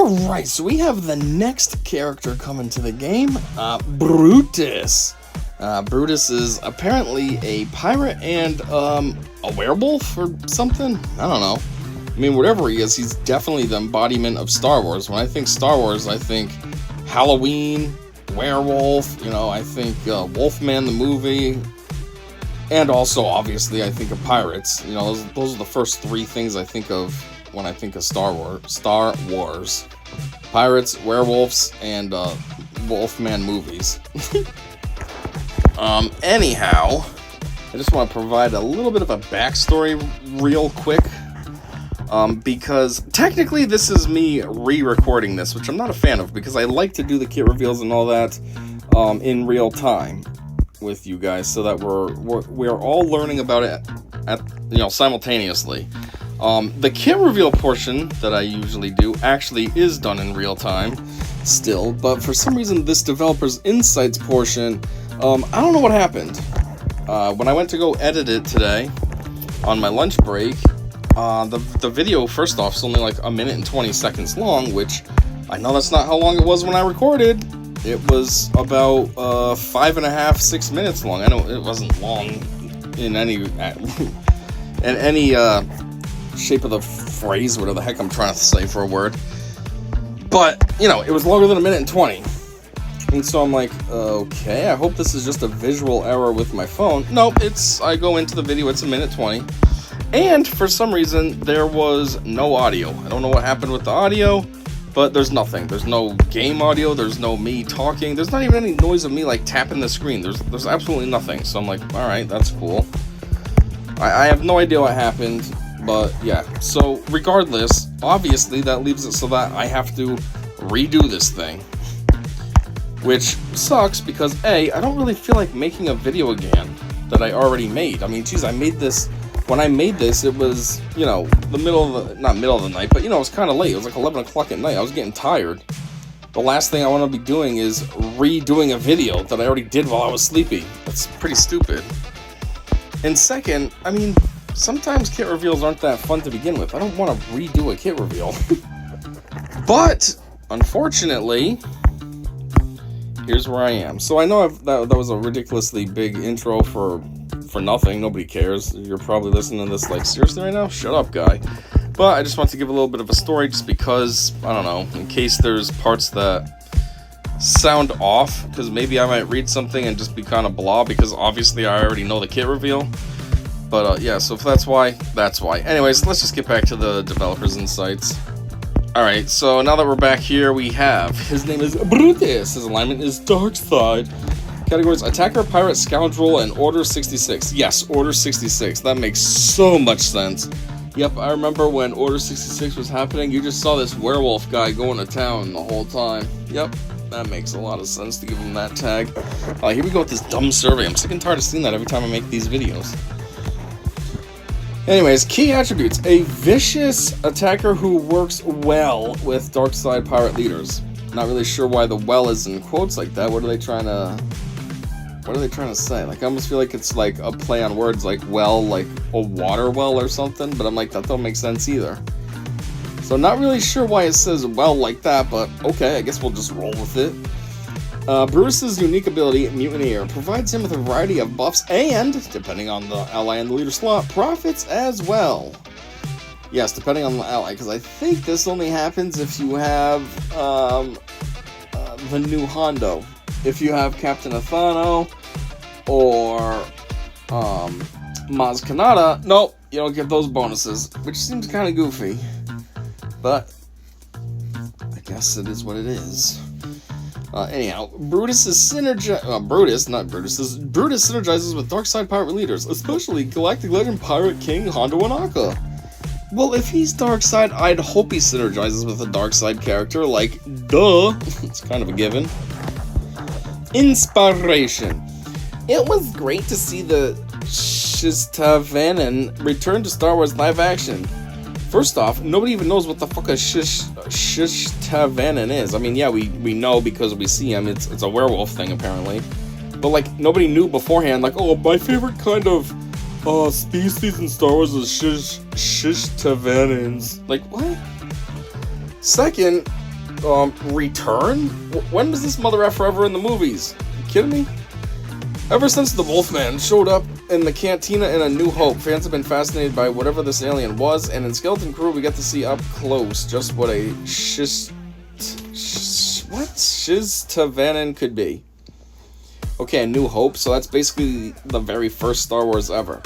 Alright, so we have the next character coming to the game, Brutus. Brutus is apparently a pirate and, a werewolf or something? I don't know. I mean, whatever he is, he's definitely the embodiment of Star Wars. When I think Star Wars, I think Halloween, werewolf, you know, I think Wolfman the movie, and also, obviously, I think of pirates. You know, those are the first three things I think of when I think of Star Wars. Pirates, werewolves, and Wolfman movies. Anyhow, I just want to provide a little bit of a backstory real quick. Because technically this is me re-recording this, which I'm not a fan of, because I like to do the kit reveals and all that in real time with you guys, so that we're all learning about it simultaneously. The kit reveal portion that I usually do actually is done in real time still, but for some reason this developer's insights portion, I don't know what happened. When I went to go edit it today on my lunch break, the video, first off, is only like 1 minute and 20 seconds long, which I know that's not how long it was when I recorded. It was about 5.5, 6 minutes long. I know it wasn't long in any shape of the phrase, whatever the heck I'm trying to say for a word. But, you know, it was longer than 1 minute and 20. And so I'm like, okay, I hope this is just a visual error with my phone. Nope, I go into the video, it's 1 minute 20. And for some reason, there was no audio. I don't know what happened with the audio, but there's nothing. There's no game audio, there's no me talking, there's not even any noise of me like tapping the screen. There's absolutely nothing. So I'm like, alright, that's cool. I have no idea what happened, but yeah. So regardless, obviously that leaves it so that I have to redo this thing. Which sucks because I don't really feel like making a video again that I already made. I mean, geez, I made this. When I made this, it was, you know, not middle of the night, but, you know, it was kind of late. It was like 11 o'clock at night. I was getting tired. The last thing I want to be doing is redoing a video that I already did while I was sleepy. That's pretty stupid. And second, I mean, sometimes kit reveals aren't that fun to begin with. I don't want to redo a kit reveal. But, unfortunately, here's where I am. So I know that was a ridiculously big intro for nothing. Nobody cares. You're probably listening to this like, seriously right now? Shut up, guy. But I just want to give a little bit of a story just because, I don't know, in case there's parts that sound off, because maybe I might read something and just be kind of blah, because obviously I already know the kit reveal. But yeah, so if that's why, that's why. Anyways, let's just get back to the developer's insights. Alright, so now that we're back here, we have, his name is Brutus, his alignment is Dark Side. Categories: Attacker, Pirate, Scoundrel, and Order 66. Yes, Order 66. That makes so much sense. Yep, I remember when Order 66 was happening, you just saw this werewolf guy going to town the whole time. Yep, that makes a lot of sense to give him that tag. Here we go with this dumb survey. I'm sick and tired of seeing that every time I make these videos. Anyways, key attributes. A vicious attacker who works well with dark side pirate leaders. Not really sure why the well is in quotes like that. What are they trying to say? Like, I almost feel like it's like a play on words, like well, like a water well or something, but I'm like, that don't make sense either. So not really sure why it says well like that, but okay, I guess we'll just roll with it. Brutus's unique ability, Mutineer, provides him with a variety of buffs and, depending on the ally and the leader slot, profits as well. Yes, depending on the ally, because I think this only happens if you have the new Hondo. If you have Captain Athano or Maz Kanata, nope, you don't get those bonuses, which seems kind of goofy. But I guess it is what it is. Anyhow, Brutus synergizes with dark side pirate leaders, especially Galactic Legend Pirate King Hondo and Akka. Well, if he's dark side, I'd hope he synergizes with a dark side character, like, duh. It's kind of a given. Inspiration. It was great to see the Shishtavanen return to Star Wars live action. First off, nobody even knows what the fuck a Shishtavanen is. I mean, yeah, we know because we see him. It's a werewolf thing, apparently. But, like, nobody knew beforehand, like, oh, my favorite kind of species in Star Wars is Shishtavanes. Like, what? Second, return? When was this mother effer ever in the movies? You kidding me? Ever since the Wolfman showed up in the cantina in A New Hope, fans have been fascinated by whatever this alien was, and in Skeleton Crew we get to see up close just what a Shiztavanen could be. Okay, A New Hope, so that's basically the very first Star Wars ever.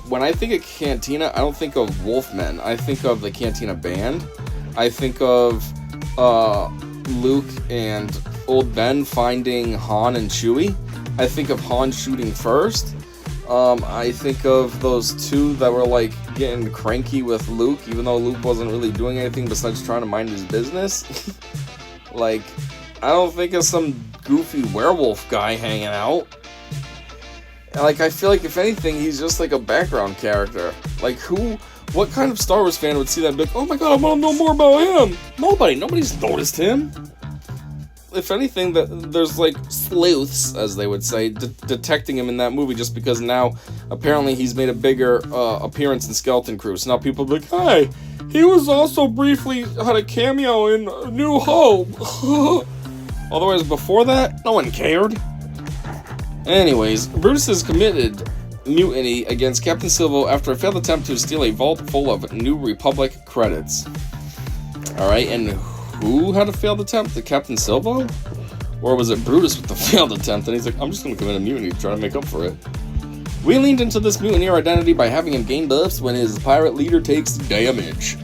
When I think of Cantina, I don't think of Wolfmen. I think of the Cantina Band. I think of Luke and Old Ben finding Han and Chewie. I think of Han shooting first. I think of those two that were like getting cranky with Luke, even though Luke wasn't really doing anything besides trying to mind his business. Like, I don't think of some goofy werewolf guy hanging out. Like, I feel like if anything, he's just like a background character. Like, what kind of Star Wars fan would see that and be like, oh my god, I want to know more about him? Nobody's noticed him. If anything, there's like sleuths, as they would say, detecting him in that movie just because now apparently he's made a bigger appearance in Skeleton Crew. So now people are like, hey, he was also briefly had a cameo in New Hope. Otherwise, before that, no one cared. Anyways, Brutus has committed mutiny against Captain Silvo after a failed attempt to steal a vault full of New Republic credits. Alright, and who had a failed attempt? The Captain Silvo? Or was it Brutus with the failed attempt? And he's like, I'm just going to commit a mutiny to try to make up for it. We leaned into this mutineer identity by having him gain buffs when his pirate leader takes damage.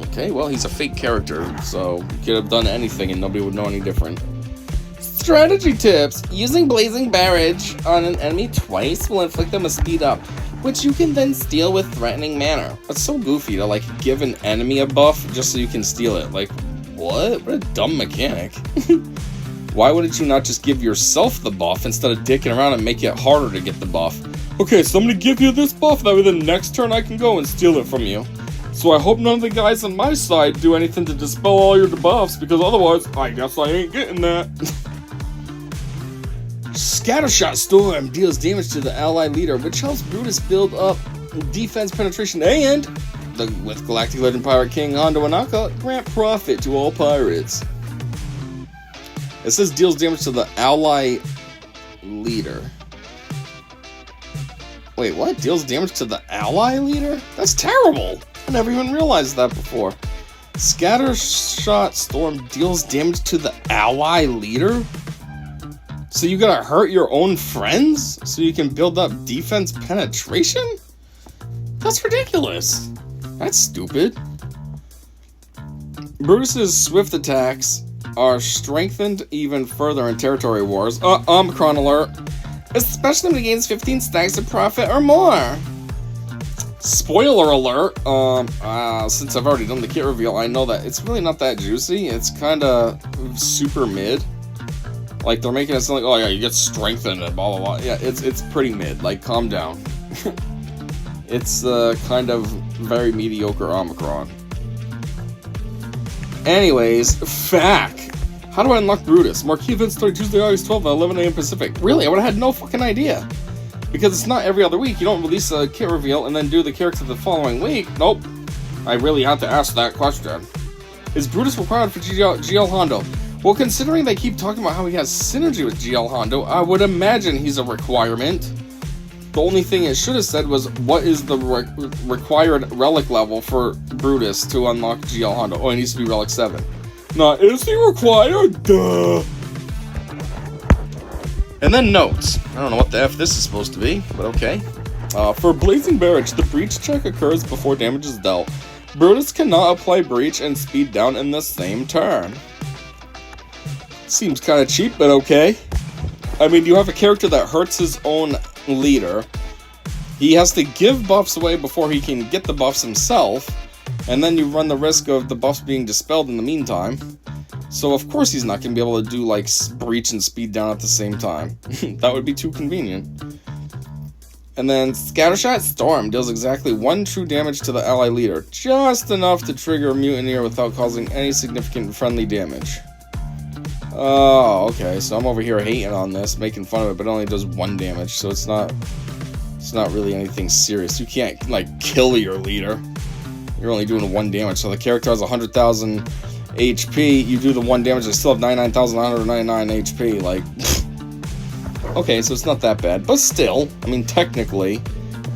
Okay, well, he's a fake character, so he could have done anything and nobody would know any different. Strategy tips. Using Blazing Barrage on an enemy twice will inflict them a speed up, which you can then steal with threatening manner. It's so goofy to, like, give an enemy a buff just so you can steal it. Like, what? What a dumb mechanic. Why wouldn't you not just give yourself the buff instead of dicking around and make it harder to get the buff? Okay, so I'm gonna give you this buff, that way the next turn I can go and steal it from you. So I hope none of the guys on my side do anything to dispel all your debuffs, because otherwise, I guess I ain't getting that. Scattershot Storm deals damage to the ally leader, which helps Brutus build up defense penetration and, with Galactic Legend Pirate King Hondo and Akka, grant profit to all pirates. It says deals damage to the ally leader. Wait, what? Deals damage to the ally leader? That's terrible! I never even realized that before. Scattershot Storm deals damage to the ally leader? So you gotta hurt your own friends so you can build up defense penetration? That's ridiculous. That's stupid. Brutus's swift attacks are strengthened even further in territory wars. Omicron alert. Especially when he gains 15 stacks of profit or more. Spoiler alert. Since I've already done the kit reveal, I know that it's really not that juicy. It's kinda super mid. Like, they're making it sound like, oh yeah, you get strengthened and blah blah blah. Yeah, it's pretty mid. Like, calm down. It's kind of very mediocre Omicron. Anyways, FAQ. How do I unlock Brutus? Marquee events start Tuesday, August 12th at 11 a.m. Pacific. Really? I would have had no fucking idea. Because it's not every other week. You don't release a kit reveal and then do the character the following week. Nope. I really had to ask that question. Is Brutus required for GL Hondo? Well, considering they keep talking about how he has synergy with GL Hondo, I would imagine he's a requirement. The only thing it should have said was, what is the required relic level for Brutus to unlock GL Hondo? Oh, it needs to be relic 7. Not, is he required? Duh. And then notes. I don't know what the F this is supposed to be, but okay. For Blazing Barrage, the breach check occurs before damage is dealt. Brutus cannot apply breach and speed down in the same turn. Seems kind of cheap, but okay. I mean, you have a character that hurts his own leader. He has to give buffs away before he can get the buffs himself, and then you run the risk of the buffs being dispelled in the meantime. So of course he's not going to be able to do, like, breach and speed down at the same time. That would be too convenient. And then Scattershot Storm deals exactly 1 true damage to the ally leader, just enough to trigger a Mutineer without causing any significant friendly damage. Oh, okay, so I'm over here hating on this, making fun of it, but it only does 1 damage, so it's not really anything serious. You can't, like, kill your leader. You're only doing 1 damage, so the character has 100,000 HP, you do the 1 damage, I still have 99,999 HP, like, okay, so it's not that bad, but still, I mean, technically,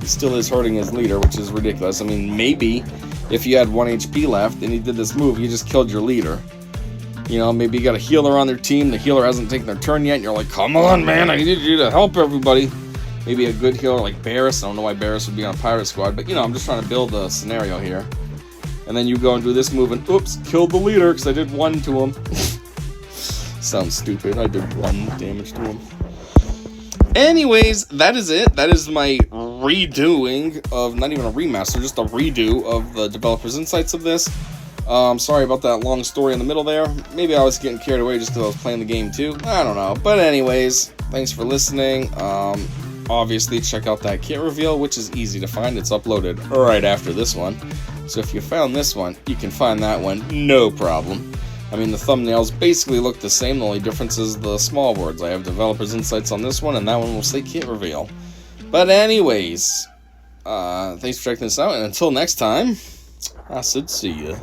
he still is hurting his leader, which is ridiculous. I mean, maybe if you had 1 HP left and you did this move, you just killed your leader. You know, maybe you got a healer on their team, the healer hasn't taken their turn yet, and you're like, come on, man, I need you to help everybody. Maybe a good healer like Barris. I don't know why Barris would be on Pirate Squad, but, you know, I'm just trying to build a scenario here. And then you go and do this move, and oops, killed the leader, because I did 1 to him. Sounds stupid, I did 1 damage to him. Anyways, that is it. That is my redoing of, not even a remaster, just a redo of the developer's insights of this. Sorry about that long story in the middle there. Maybe I was getting carried away just because I was playing the game too. I don't know. But anyways, thanks for listening. Obviously, check out that kit reveal, which is easy to find. It's uploaded right after this one. So if you found this one, you can find that one, no problem. I mean, the thumbnails basically look the same. The only difference is the small words. I have developer's insights on this one, and that one will say kit reveal. But anyways, thanks for checking this out, and until next time, I said see ya.